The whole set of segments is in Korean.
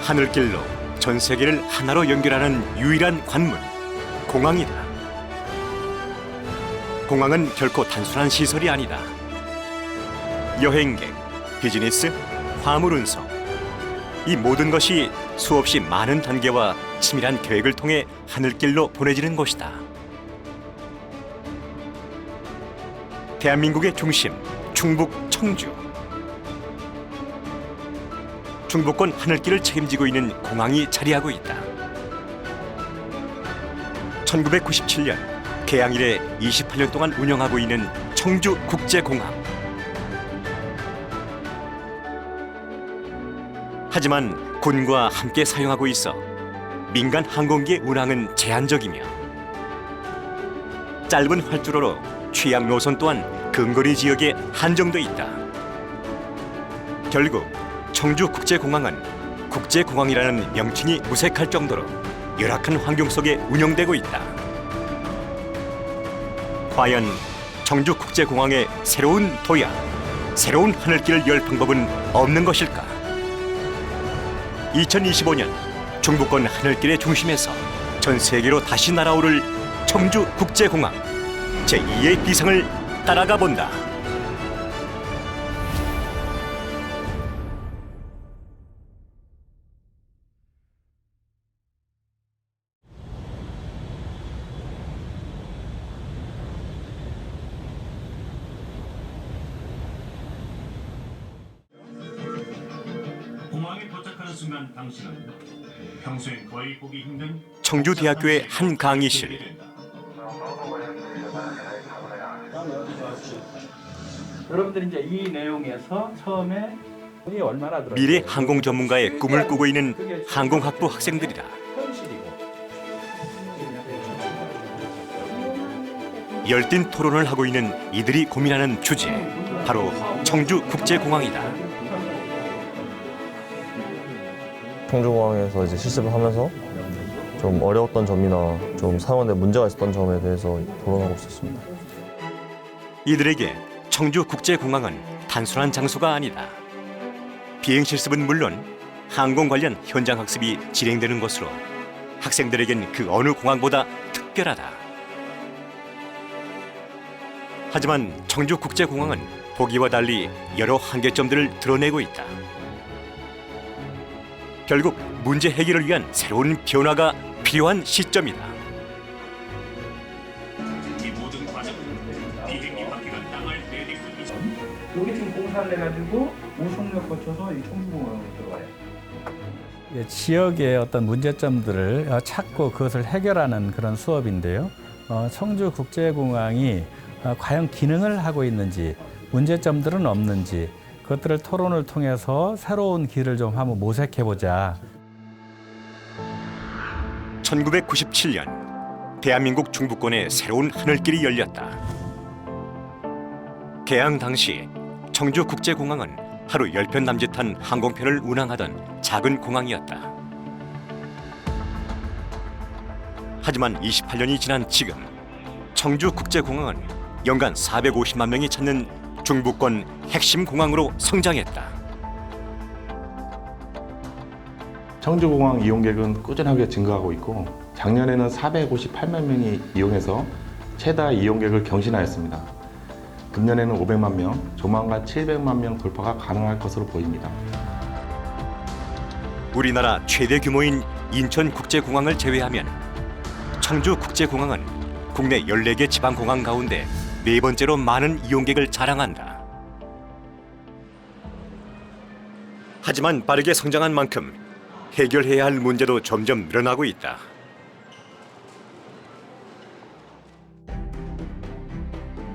하늘길로 전 세계를 하나로 연결하는 유일한 관문, 공항이다. 공항은 결코 단순한 시설이 아니다. 여행객, 비즈니스, 화물 운송, 이 모든 것이 수없이 많은 단계와 치밀한 계획을 통해 하늘길로 보내지는 곳이다. 대한민국의 중심, 충북 청주. 중부권 하늘길을 책임지고 있는 공항이 자리하고 있다. 1997년 개항 이래 28년 동안 운영하고 있는 청주국제공항. 하지만 군과 함께 사용하고 있어 민간 항공기의 운항은 제한적이며 짧은 활주로로 취약 노선 또한 근거리 지역에 한정돼 있다. 결국 청주국제공항은 국제공항이라는 명칭이 무색할 정도로 열악한 환경 속에 운영되고 있다. 과연 청주국제공항의 새로운 도약, 새로운 하늘길을 열 방법은 없는 것일까? 2025년 중부권 하늘길의 중심에서 전 세계로 다시 날아오를 청주국제공항 제2의 비상을 따라가 본다. 공항에 도착하는 순간 당신은 평소엔 거의 보기 힘든 청주대학교의 한 강의실. 여러분들이 이제 이 내용에서 처음에 돈이 얼마나 들어 미래 항공 전문가의 꿈을 꾸고 있는 항공학부 학생들이다. 현실이고 열띤 토론을 하고 있는 이들이 고민하는 주제, 바로 청주국제공항이다. 청주공항에서 이제 실습을 하면서 좀 어려웠던 점이나 좀 사용하는 데 문제가 있었던 점에 대해서 토론하고 있었습니다. 이들에게 청주국제공항은 단순한 장소가 아니다. 비행 실습은 물론 항공 관련 현장 학습이 진행되는 곳으로 학생들에겐 그 어느 공항보다 특별하다. 하지만 청주국제공항은 보기와 달리 여러 한계점들을 드러내고 있다. 결국 문제 해결을 위한 새로운 변화가 필요한 시점이다. 이 모든 과정은 비행기 바퀴가 땅을 내딛고 있어. 여기 지금 공사를 해가지고 우송역 거쳐서 이 청주공항으로 들어가요. 지역의 어떤 문제점들을 찾고 그것을 해결하는 그런 수업인데요. 청주국제공항이 과연 기능을 하고 있는지, 문제점들은 없는지, 그것들을 토론을 통해서 새로운 길을 좀 한번 모색해보자. 1997년 대한민국 중부권에 새로운 하늘길이 열렸다. 개항 당시 청주국제공항은 하루 10편 남짓한 항공편을 운항하던 작은 공항이었다. 하지만 28년이 지난 지금 청주국제공항은 연간 450만 명이 찾는 중부권 핵심 공항으로 성장했다. 청주공항 이용객은 꾸준하게 증가하고 있고 작년에는 458만 명이 이용해서 최다 이용객을 경신하였습니다. 금년에는 500만 명, 조만간 700만 명 돌파가 가능할 것으로 보입니다. 우리나라 최대 규모인 인천국제공항을 제외하면 청주국제공항은 국내 14개 지방공항 가운데 네 번째로 많은 이용객을 자랑한다. 하지만 빠르게 성장한 만큼 해결해야 할 문제도 점점 늘어나고 있다.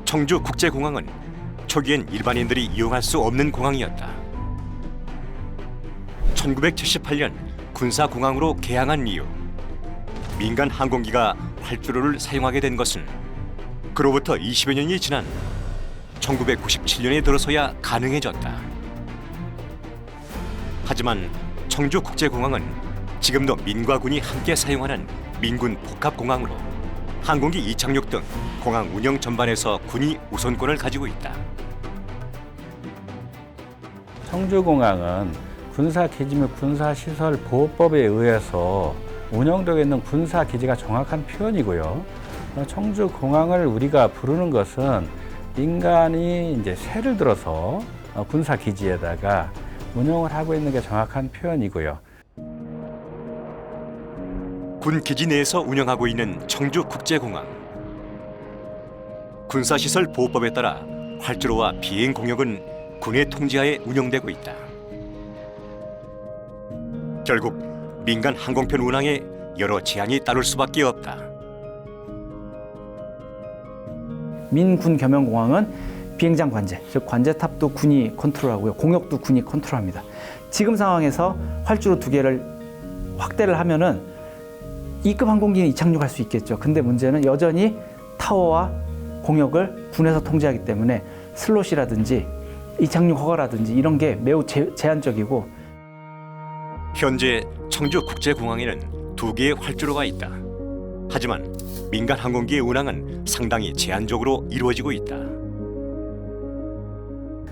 청주국제공항은 초기엔 일반인들이 이용할 수 없는 공항이었다. 1978년 군사공항으로 개항한 이후 민간 항공기가 활주로를 사용하게 된 것은 그로부터 20여 년이 지난 1997년에 들어서야 가능해졌다. 하지만 청주국제공항은 지금도 민과 군이 함께 사용하는 민군 복합공항으로 항공기 이착륙 등 공항 운영 전반에서 군이 우선권을 가지고 있다. 청주공항은 군사기지 및 군사시설보호법에 의해서 운영되고 있는 군사기지가 정확한 표현이고요. 청주공항을 우리가 부르는 것은 민간이 이제 세를 들어서 군사기지에다가 운영을 하고 있는 게 정확한 표현이고요. 군 기지 내에서 운영하고 있는 청주국제공항. 군사시설 보호법에 따라 활주로와 비행 공역은 군의 통제하에 운영되고 있다. 결국 민간 항공편 운항에 여러 제한이 따를 수밖에 없다. 민군 겸용공항은 비행장 관제, 즉 관제탑도 군이 컨트롤하고요. 공역도 군이 컨트롤합니다. 지금 상황에서 활주로 2개를 확대를 하면은 E급 항공기는 이착륙할 수 있겠죠. 근데 문제는 여전히 타워와 공역을 군에서 통제하기 때문에 슬롯이라든지 이착륙 허가라든지 이런 게 매우 제한적이고, 현재 청주국제공항에는 2개의 활주로가 있다. 하지만 민간 항공기의 운항은 상당히 제한적으로 이루어지고 있다.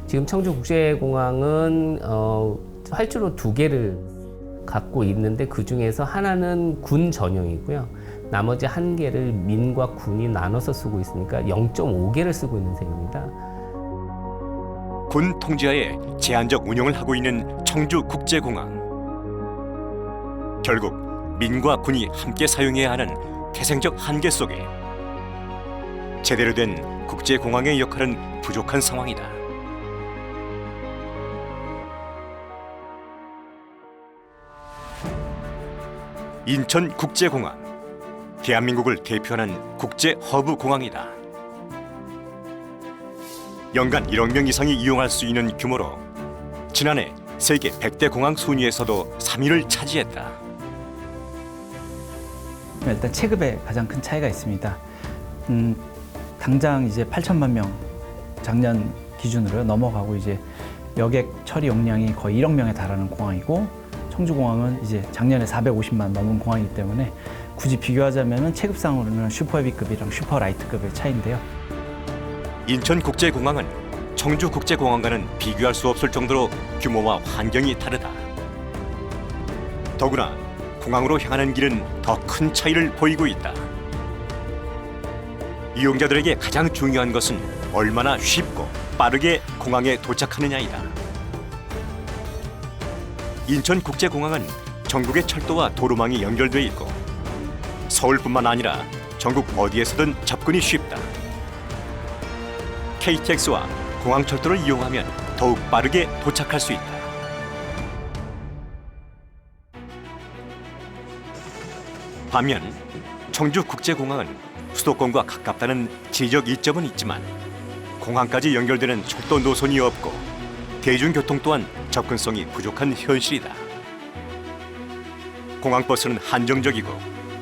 지금 청주국제공항은 활주로 2개를 갖고 있는데 그 중에서 하나는 군 전용이고요. 나머지 1개를 민과 군이 나눠서 쓰고 있으니까 0.5개를 쓰고 있는 셈입니다. 군 통제하에 제한적 운영을 하고 있는 청주국제공항. 결국 민과 군이 함께 사용해야 하는 태생적 한계 속에 제대로 된 국제공항의 역할은 부족한 상황이다. 인천국제공항, 대한민국을 대표하는 국제 허브 공항이다. 연간 1억 명 이상이 이용할 수 있는 규모로 지난해 세계 100대 공항 순위에서도 3위를 차지했다. 일단 체급에 가장 큰 차이가 있습니다. 당장 이제 8천만 명 작년 기준으로 넘어가고 이제 여객 처리 용량이 거의 1억 명에 달하는 공항이고, 청주공항은 이제 작년에 450만 넘은 공항이기 때문에 굳이 비교하자면 체급상으로는 슈퍼헤비급이랑 슈퍼라이트급의 차이인데요. 인천국제공항은 청주국제공항과는 비교할 수 없을 정도로 규모와 환경이 다르다. 더구나 공항으로 향하는 길은 더 큰 차이를 보이고 있다. 이용자들에게 가장 중요한 것은 얼마나 쉽고 빠르게 공항에 도착하느냐이다. 인천국제공항은 전국의 철도와 도로망이 연결돼 있고 서울뿐만 아니라 전국 어디에서든 접근이 쉽다. KTX와 공항철도를 이용하면 더욱 빠르게 도착할 수 있다. 반면 청주국제공항은 수도권과 가깝다는 지적 이점은 있지만 공항까지 연결되는 철도 노선이 없고 대중교통 또한 접근성이 부족한 현실이다. 공항버스는 한정적이고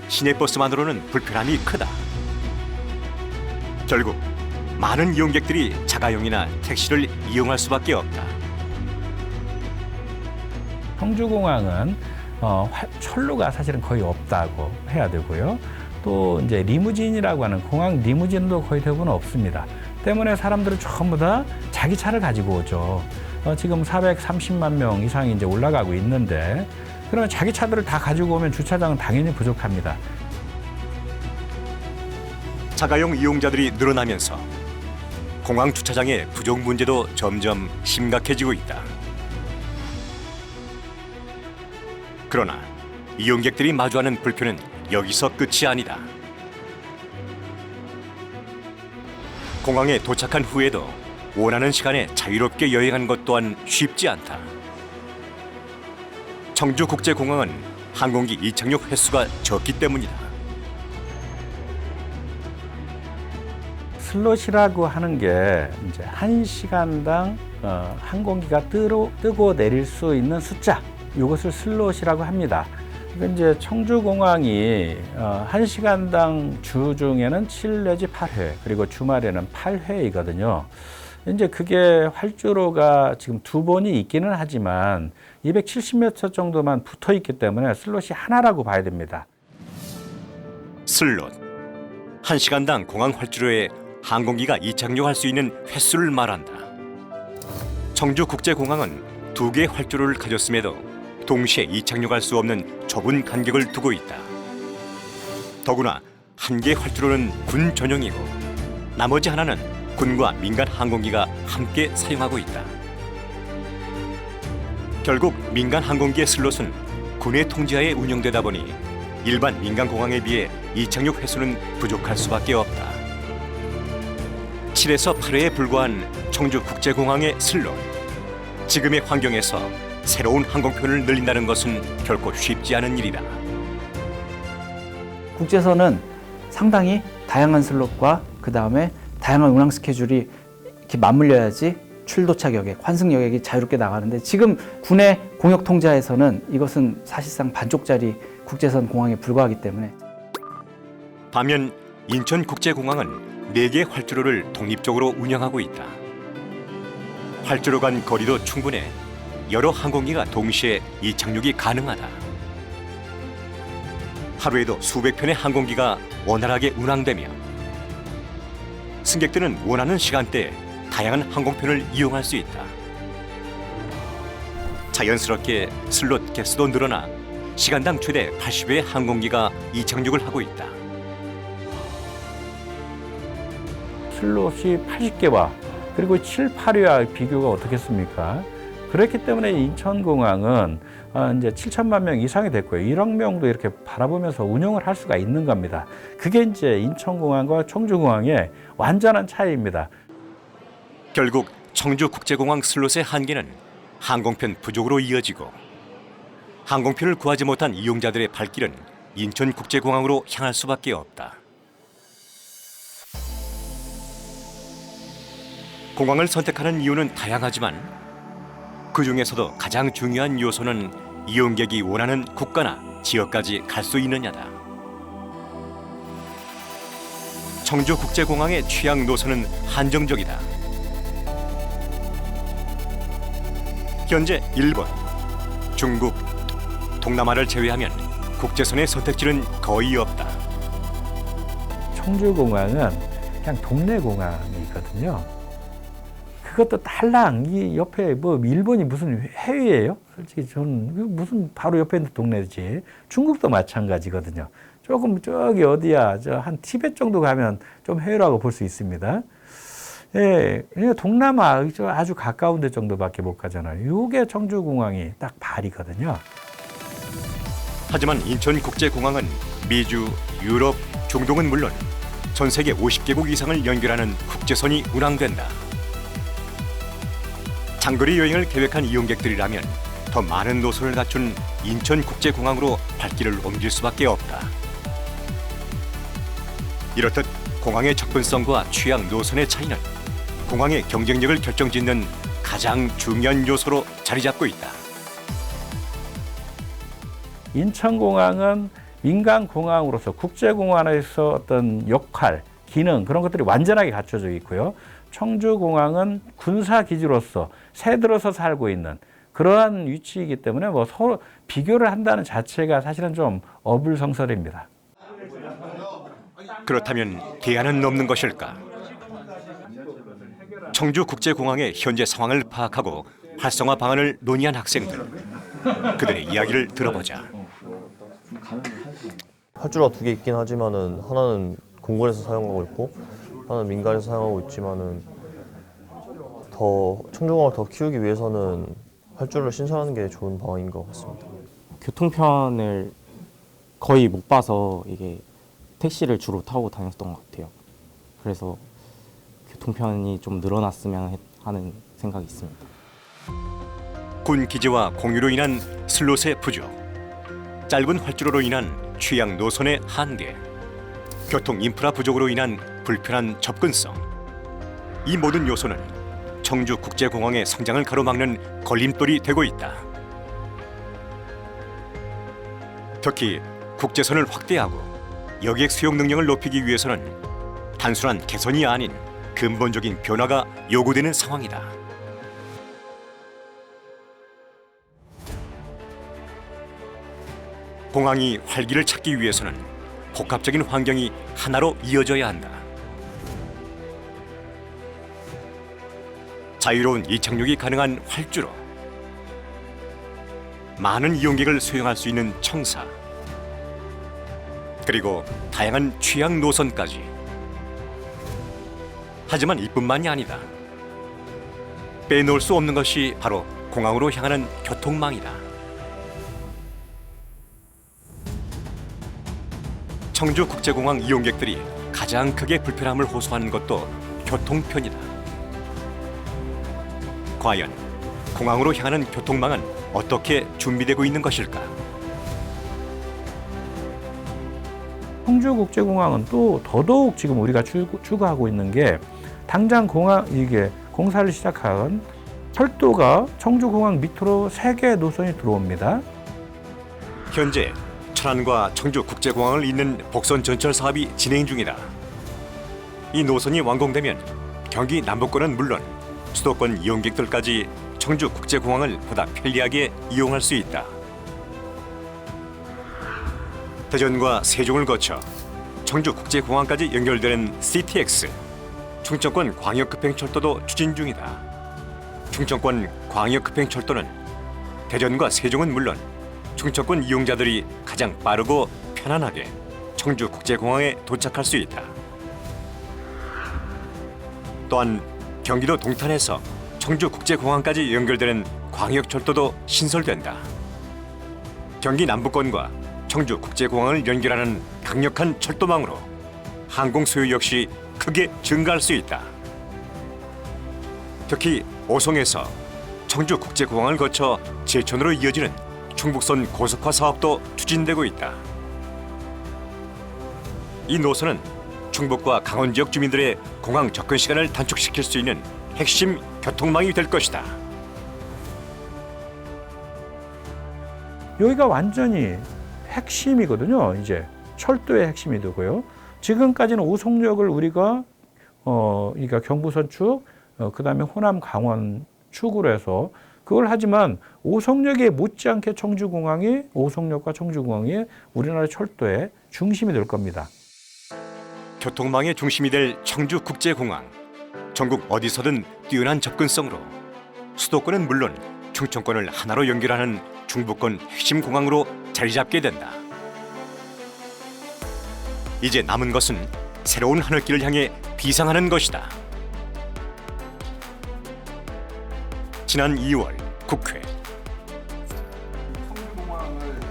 시내버스만으로는 불편함이 크다. 결국 많은 이용객들이 자가용이나 택시를 이용할 수밖에 없다. 청주공항은 철로가 사실은 거의 없다고 해야 되고요. 또 이제 리무진이라고 하는 공항 리무진도 거의 대부분 없습니다. 때문에 사람들은 전부 다 자기 차를 가지고 오죠. 지금 430만 명 이상이 이제 올라가고 있는데, 그러면 자기 차들을 다 가지고 오면 주차장은 당연히 부족합니다. 자가용 이용자들이 늘어나면서 공항 주차장의 부족 문제도 점점 심각해지고 있다. 그러나 이용객들이 마주하는 불편은 여기서 끝이 아니다. 공항에 도착한 후에도 원하는 시간에 자유롭게 여행하는 것 또한 쉽지 않다. 청주국제공항은 항공기 이착륙 횟수가 적기 때문이다. 슬롯이라고 하는 게 이제 1시간당 항공기가 뜨고 내릴 수 있는 숫자, 이것을 슬롯이라고 합니다. 그러니까 이제 청주공항이 1시간당 주중에는 7 내지 8회, 그리고 주말에는 8회이거든요. 이제 그게 활주로가 지금 2번이 있기는 하지만 270m 정도만 붙어 있기 때문에 슬롯이 하나라고 봐야 됩니다. 슬롯, 1시간당 공항 활주로에 항공기가 이착륙할 수 있는 횟수를 말한다. 청주국제공항은 두 개의 활주로를 가졌음에도 동시에 이착륙할 수 없는 좁은 간격을 두고 있다. 더구나 한 개의 활주로는 군 전용이고 나머지 하나는 군과 민간 항공기가 함께 사용하고 있다. 결국 민간 항공기의 슬롯은 군의 통제하에 운영되다 보니 일반 민간 공항에 비해 이착륙 횟수는 부족할 수밖에 없다. 7에서 8회에 불과한 청주국제공항의 슬롯. 지금의 환경에서 새로운 항공편을 늘린다는 것은 결코 쉽지 않은 일이다. 국제선은 상당히 다양한 슬롯과 그 다음에 다양한 운항 스케줄이 이렇게 맞물려야지 출도착 여객, 환승 여객이 자유롭게 나가는데 지금 군의 공역 통제하에서는 이것은 사실상 반쪽짜리 국제선 공항에 불과하기 때문에 반면 인천국제공항은 4개의 활주로를 독립적으로 운영하고 있다. 활주로 간 거리도 충분해 여러 항공기가 동시에 이착륙이 가능하다. 하루에도 수백 편의 항공기가 원활하게 운항되며 승객들은 원하는 시간대에 다양한 항공편을 이용할 수 있다. 자연스럽게 슬롯 개수도 늘어나 시간당 최대 80회의 항공기가 이착륙을 하고 있다. 슬롯이 80개와 그리고 7, 8위와 비교가 어떻겠습니까? 그렇기 때문에 인천공항은 이제 7천만 명 이상이 됐고요. 1억 명도 이렇게 바라보면서 운영을 할 수가 있는 겁니다. 그게 이제 인천공항과 청주공항의 완전한 차이입니다. 결국 청주국제공항 슬롯의 한계는 항공편 부족으로 이어지고 항공편을 구하지 못한 이용자들의 발길은 인천국제공항으로 향할 수밖에 없다. 공항을 선택하는 이유는 다양하지만 그 중에서도 가장 중요한 요소는 이용객이 원하는 국가나 지역까지 갈 수 있느냐다. 청주국제공항의 취향 노선은 한정적이다. 현재 일본, 중국, 동남아를 제외하면 국제선의 선택지는 거의 없다. 청주공항은 그냥 동네 공항이거든요. 그것도 달랑 이 옆에 뭐 일본이 무슨 해외예요? 솔직히 저는 무슨 바로 옆에 있는 동네지. 중국도 마찬가지거든요. 조금 저기 어디야 저 한 티벳 정도 가면 좀 해외라고 볼 수 있습니다. 예, 동남아 저 아주 가까운 데 정도밖에 못 가잖아요. 이게 청주공항이 딱 발이거든요. 하지만 인천국제공항은 미주, 유럽, 중동은 물론 전 세계 50개국 이상을 연결하는 국제선이 운항된다. 장거리 여행을 계획한 이용객들이라면 더 많은 노선을 갖춘 인천국제공항으로 발길을 옮길 수밖에 없다. 이렇듯 공항의 접근성과 취향 노선의 차이는 공항의 경쟁력을 결정짓는 가장 중요한 요소로 자리 잡고 있다. 인천공항은 민간공항으로서 국제공항에서 어떤 역할, 기능 그런 것들이 완전하게 갖춰져 있고요. 청주공항은 군사기지로서 새들어서 살고 있는 그러한 위치이기 때문에 뭐 서로 비교를 한다는 자체가 사실은 좀 어불성설입니다. 그렇다면 대안은 없는 것일까? 청주국제공항의 현재 상황을 파악하고 활성화 방안을 논의한 학생들. 그들의 이야기를 들어보자. 활주로가 2개 있긴 하지만은 하나는 공군에서 사용하고 있고 하나는 민간에서 사용하고 있지만은 더 청주공항을 더 키우기 위해서는 활주로를 신설하는 게 좋은 방안인 것 같습니다. 교통편을 거의 못 봐서 이게 택시를 주로 타고 다녔던 것 같아요. 그래서 교통편이 좀 늘어났으면 하는 생각이 있습니다. 군 기지와 공유로 인한 슬롯의 부족, 짧은 활주로로 인한 취향 노선의 한계, 교통 인프라 부족으로 인한 불편한 접근성. 이 모든 요소는 청주국제공항의 성장을 가로막는 걸림돌이 되고 있다. 특히 국제선을 확대하고 여객 수용 능력을 높이기 위해서는 단순한 개선이 아닌 근본적인 변화가 요구되는 상황이다. 공항이 활기를 찾기 위해서는 복합적인 환경이 하나로 이어져야 한다. 자유로운 이착륙이 가능한 활주로, 많은 이용객을 수용할 수 있는 청사, 그리고 다양한 취향 노선까지. 하지만 이뿐만이 아니다. 빼놓을 수 없는 것이 바로 공항으로 향하는 교통망이다. 청주국제공항 이용객들이 가장 크게 불편함을 호소하는 것도 교통편이다. 과연 공항으로 향하는 교통망은 어떻게 준비되고 있는 것일까? 청주국제공항은 또 더더욱 지금 우리가 추구하고 있는 게 당장 공항 이게 공사를 시작한 철도가 청주공항 밑으로 3개의 노선이 들어옵니다. 현재 천안과 청주국제공항을 잇는 복선 전철 사업이 진행 중이다. 이 노선이 완공되면 경기 남부권은 물론 수도권 이용객들까지 청주국제공항을 보다 편리하게 이용할 수 있다. 대전과 세종을 거쳐 청주국제공항까지 연결되는 CTX, 충청권 광역급행철도도 추진 중이다. 충청권 광역급행철도는 대전과 세종은 물론 충청권 이용자들이 가장 빠르고 편안하게 청주국제공항에 도착할 수 있다. 또한 경기도 동탄에서 청주국제공항까지 연결되는 광역철도도 신설된다. 경기 남부권과 청주국제공항을 연결하는 강력한 철도망으로 항공 수요 역시 크게 증가할 수 있다. 특히 오송에서 청주국제공항을 거쳐 제천으로 이어지는 충북선 고속화 사업도 추진되고 있다. 이 노선은 충북과 강원 지역 주민들의 공항 접근 시간을 단축시킬 수 있는 핵심 교통망이 될 것이다. 여기가 완전히 핵심이거든요. 이제 철도의 핵심이 되고요. 지금까지는 오송역을 우리가 그러니까 경부선 축, 그다음에 호남 강원 축으로 해서 그걸 하지만 오송역에 못지않게 청주공항이 오송역과 청주공항이 우리나라 철도의 중심이 될 겁니다. 교통망의 중심이 될 청주국제공항. 전국 어디서든 뛰어난 접근성으로 수도권은 물론 충청권을 하나로 연결하는 중부권 핵심 공항으로 자리 잡게 된다. 이제 남은 것은 새로운 하늘길을 향해 비상하는 것이다. 지난 2월 국회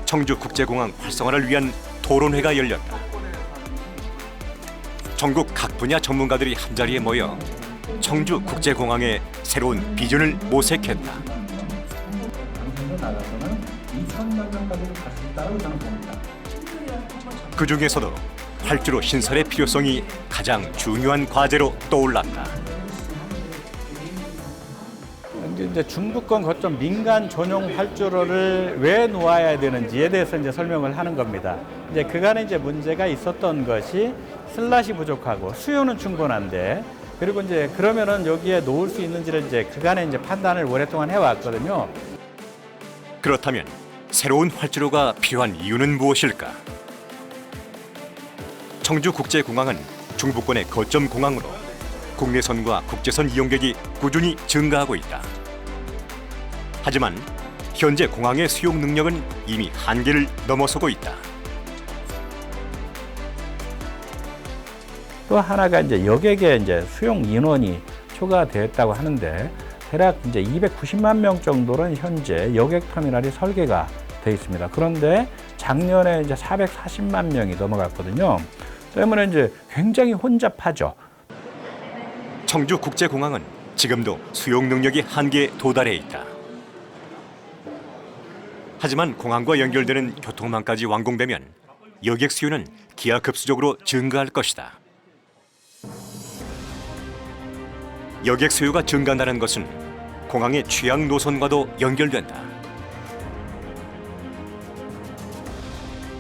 청주국제공항 활성화를 위한 토론회가 열렸다. 전국 각 분야 전문가들이 한자리에 모여 청주국제공항의 새로운 비전을 모색했다. 방송에서 나가서는 2,000만 명까지 갈 수 있다고 저는 봅니다. 그 중에서도 활주로 신설의 필요성이 가장 중요한 과제로 떠올랐다. 이제 중부권 거점 민간 전용 활주로를 왜 놓아야 되는지에 대해서 이제 설명을 하는 겁니다. 이제 그간에 이제 문제가 있었던 것이 슬롯이 부족하고 수요는 충분한데 그리고 이제 그러면은 여기에 놓을 수 있는지를 이제 그간에 이제 판단을 오랫동안 해왔거든요. 그렇다면 새로운 활주로가 필요한 이유는 무엇일까? 청주국제공항은 중부권의 거점 공항으로 국내선과 국제선 이용객이 꾸준히 증가하고 있다. 하지만 현재 공항의 수용 능력은 이미 한계를 넘어서고 있다. 또 하나가 이제 여객의 이제 수용 인원이 초과되었다고 하는데 대략 이제 290만 명 정도는 현재 여객 터미널이 설계가 되어 있습니다. 그런데 작년에 이제 440만 명이 넘어갔거든요. 때문에 이제 굉장히 혼잡하죠. 청주국제공항은 지금도 수용 능력이 한계에 도달해 있다. 하지만 공항과 연결되는 교통망까지 완공되면 여객 수요는 기하급수적으로 증가할 것이다. 여객 수요가 증가한다는 것은 공항의 취향 노선과도 연결된다.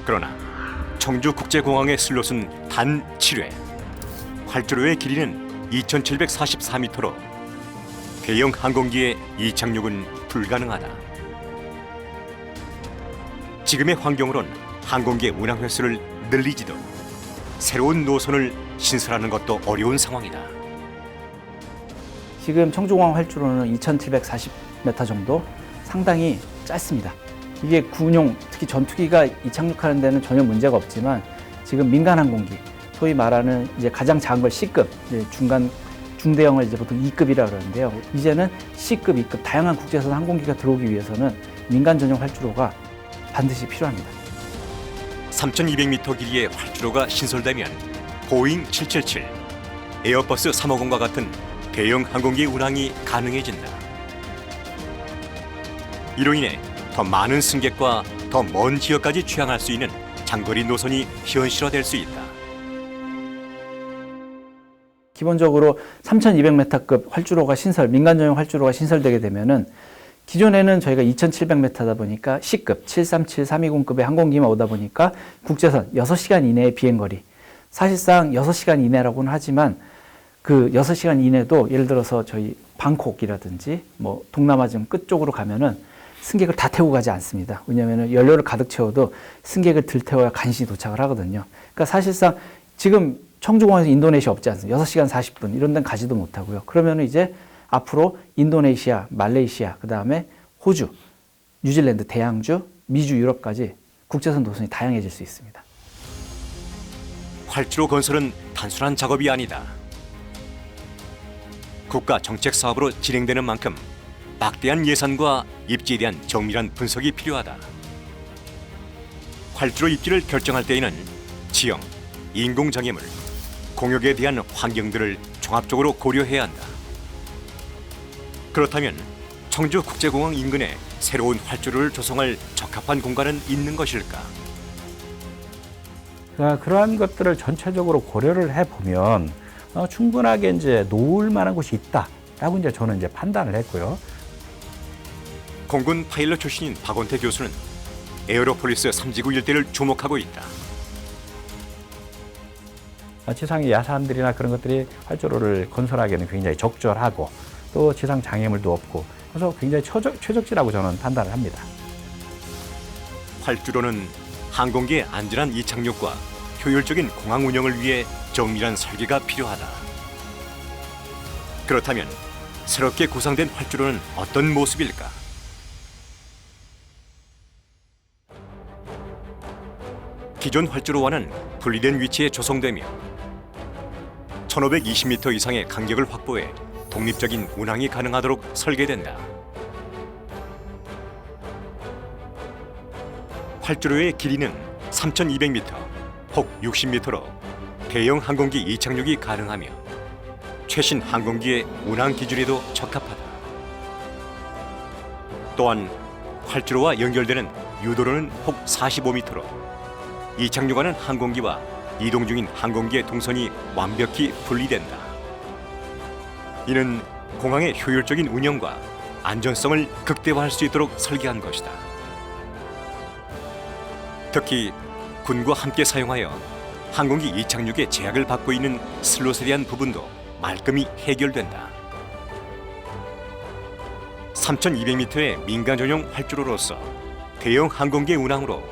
그러나 청주국제공항의 슬롯은 단 7회, 활주로의 길이는 2,744m로 대형 항공기의 이착륙은 불가능하다. 지금의 환경으론 항공기의 운항 횟수를 늘리지도 새로운 노선을 신설하는 것도 어려운 상황이다. 지금 청주공항 활주로는 2,740m 정도 상당히 짧습니다. 이게 군용, 특히 전투기가 이착륙하는 데는 전혀 문제가 없지만 지금 민간 항공기, 소위 말하는 이제 가장 작은 걸 C급, 이제 중대형을 이제 보통 2급이라고 그러는데요. 이제는 C급, 2급 다양한 국제선 항공기가 들어오기 위해서는 민간 전용 활주로가 반드시 필요합니다. 3,200m 길이의 활주로가 신설되면 보잉 777, 에어버스 350과 같은 대형 항공기 운항이 가능해진다. 이로 인해 더 많은 승객과 더 먼 지역까지 취항할 수 있는 장거리 노선이 현실화될 수 있다. 기본적으로 3,200m급 활주로가 민간 전용 활주로가 신설되게 되면은 기존에는 저희가 2,700m다 보니까 C급, 737, 320급의 항공기만 오다 보니까 국제선 6시간 이내의 비행거리, 사실상 6시간 이내라고는 하지만 그 6시간 이내도 예를 들어서 저희 방콕이라든지 뭐 동남아 좀 끝쪽으로 가면은 승객을 다 태우고 가지 않습니다. 왜냐하면 연료를 가득 채워도 승객을 들 태워야 간신히 도착을 하거든요. 그러니까 사실상 지금 청주공항에서 인도네시아 없지 않습니까? 6시간 40분 이런 데는 가지도 못하고요. 그러면 이제 앞으로 인도네시아, 말레이시아, 그 다음에 호주, 뉴질랜드, 대양주, 미주, 유럽까지 국제선 노선이 다양해질 수 있습니다. 활주로 건설은 단순한 작업이 아니다. 국가 정책 사업으로 진행되는 만큼 막대한 예산과 입지에 대한 정밀한 분석이 필요하다. 활주로 입지를 결정할 때에는 지형, 인공장애물, 공역에 대한 환경들을 종합적으로 고려해야 한다. 그렇다면 청주국제공항 인근에 새로운 활주로를 조성할 적합한 공간은 있는 것일까? 그러한 것들을 전체적으로 고려를 해보면 충분하게 이제 놓을 만한 곳이 있다라고 이제 저는 이제 판단을 했고요. 공군 파일럿 출신인 박원태 교수는 에어로폴리스 3지구 일대를 주목하고 있다. 지상의 야산들이나 그런 것들이 활주로를 건설하기에는 굉장히 적절하고 또 지상 장애물도 없고 그래서 굉장히 최적지라고 저는 판단을 합니다. 활주로는 항공기의 안전한 이착륙과 효율적인 공항 운영을 위해 정밀한 설계가 필요하다. 그렇다면 새롭게 구상된 활주로는 어떤 모습일까? 기존 활주로와는 분리된 위치에 조성되며 1,520m 이상의 간격을 확보해 독립적인 운항이 가능하도록 설계된다. 활주로의 길이는 3,200m, 혹 60m로 대형 항공기 이착륙이 가능하며 최신 항공기의 운항 기준에도 적합하다. 또한 활주로와 연결되는 유도로는 혹 45m로 이착륙하는 항공기와 이동 중인 항공기의 동선이 완벽히 분리된다. 이는 공항의 효율적인 운영과 안전성을 극대화할 수 있도록 설계한 것이다. 특히 군과 함께 사용하여 항공기 이착륙에 제약을 받고 있는 슬롯에 대한 부분도 말끔히 해결된다. 3,200m의 민간 전용 활주로로서 대형 항공기 운항으로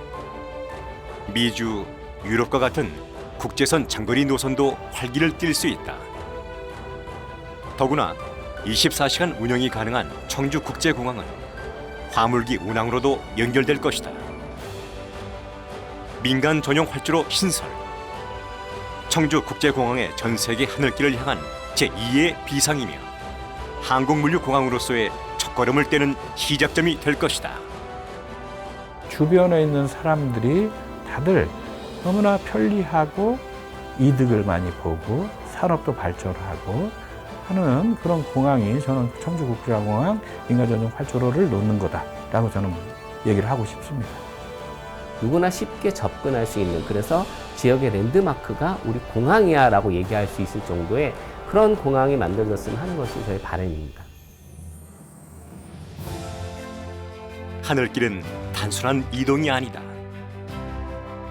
미주, 유럽과 같은 국제선 장거리 노선도 활기를 띨 수 있다. 더구나 24시간 운영이 가능한 청주국제공항은 화물기 운항으로도 연결될 것이다. 민간 전용 활주로 신설, 청주국제공항의 전 세계 하늘길을 향한 제2의 비상이며 항공물류공항으로서의 첫걸음을 떼는 시작점이 될 것이다. 주변에 있는 사람들이 다들 너무나 편리하고 이득을 많이 보고 산업도 발전하고 하는 그런 공항이 저는 청주국제공항 민간전용 활주로를 놓는 거다라고 저는 얘기를 하고 싶습니다. 누구나 쉽게 접근할 수 있는, 그래서 지역의 랜드마크가 우리 공항이야 라고 얘기할 수 있을 정도의 그런 공항이 만들어졌으면 하는 것이 저의 바람입니다. 하늘길은 단순한 이동이 아니다.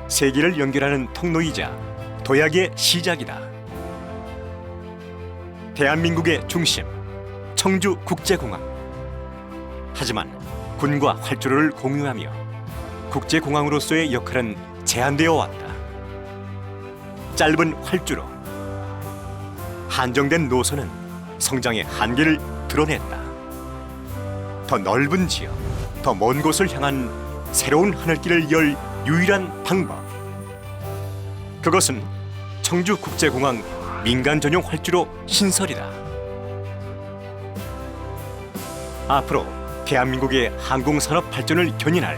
세계를 연결하는 통로이자 도약의 시작이다. 대한민국의 중심, 청주국제공항. 하지만 군과 활주로를 공유하며 국제공항으로서의 역할은 제한되어 왔다. 짧은 활주로, 한정된 노선은 성장의 한계를 드러냈다. 더 넓은 지역, 더 먼 곳을 향한 새로운 하늘길을 열 유일한 방법. 그것은 청주국제공항 민간 전용 활주로 신설이다. 앞으로 대한민국의 항공산업 발전을 견인할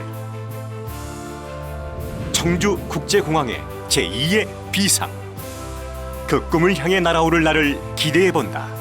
청주국제공항의 제2의 비상. 그 꿈을 향해 날아오를 날을 기대해 본다.